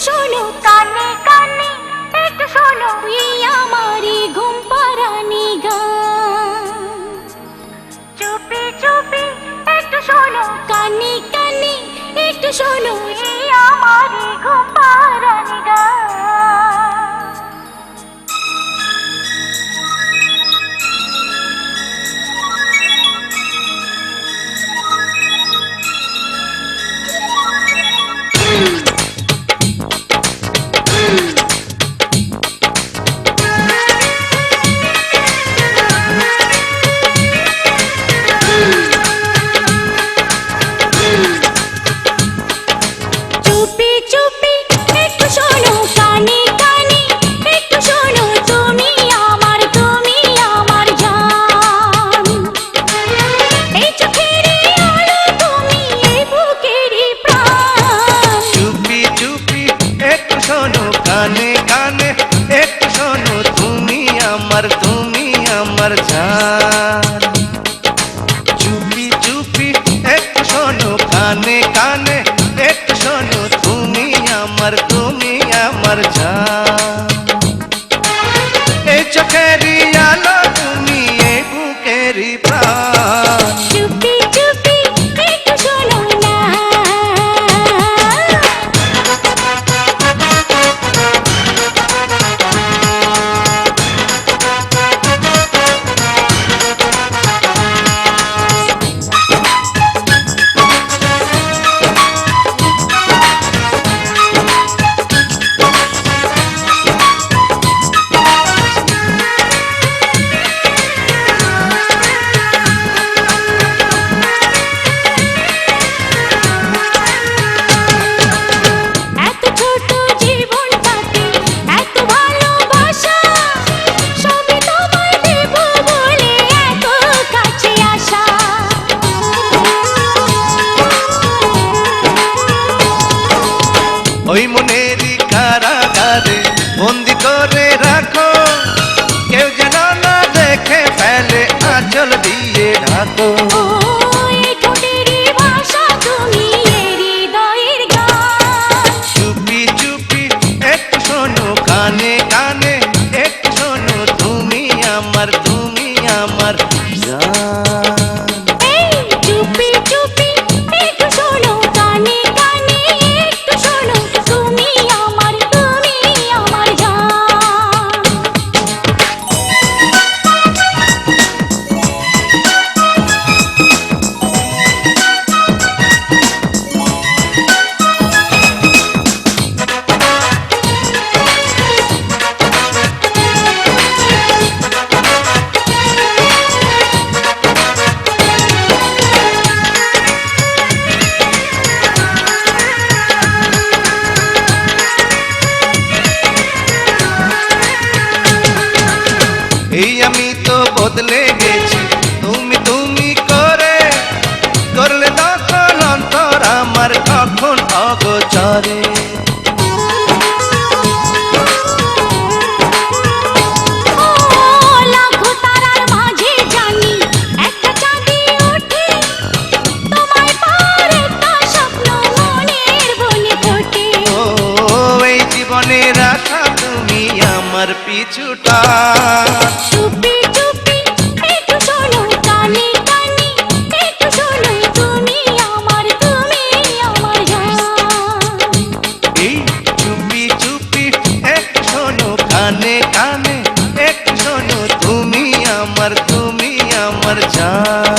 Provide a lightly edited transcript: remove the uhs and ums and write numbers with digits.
শোনো কানে কানে, একটু শোনো এই আমারই ঘুম পাড়ানি গান। চুপি চুপি একটু শোনো কানে কানে, একটু শোনো এই আমারই ঘুম পাড়ানি গান। কানে কানে একটু শোনো, তুমি আমার জান। চুপি চুপি একটু শোনো কানে কানে, একটু শোনো তুমি আমার জান। এই চোখেরই আলো তুমি, এই বুকেরই প্রাণ। চুপি চুপি একটু শোনো না। ওই মনেরই কারাগারে বন্দি করে রাখো, কেউ যেন না দেখে ফেলে, আঁচল দিয়ে ঢাকো। চুপি চুপি একটু শোনো কানে কানে, একটু শোনো তুমি আমার জান। চুপি চুপি একটু শোনো কানে কানে, একটু শোনো তুমি আমার জান। এই আমি তো বদলে গেছি, তুমি করে করলে দখল অন্তর আমার কখন অগোচরে। এই জীবনের আশা তুমি আমার পিছুটা। চুপি চুপি একটু শোনো কানে কানে, একটু শোনো তুমি আমার জান। এই চুপি চুপি একটু শোনো কানে কানে, একটু শোনো তুমি আমার জান।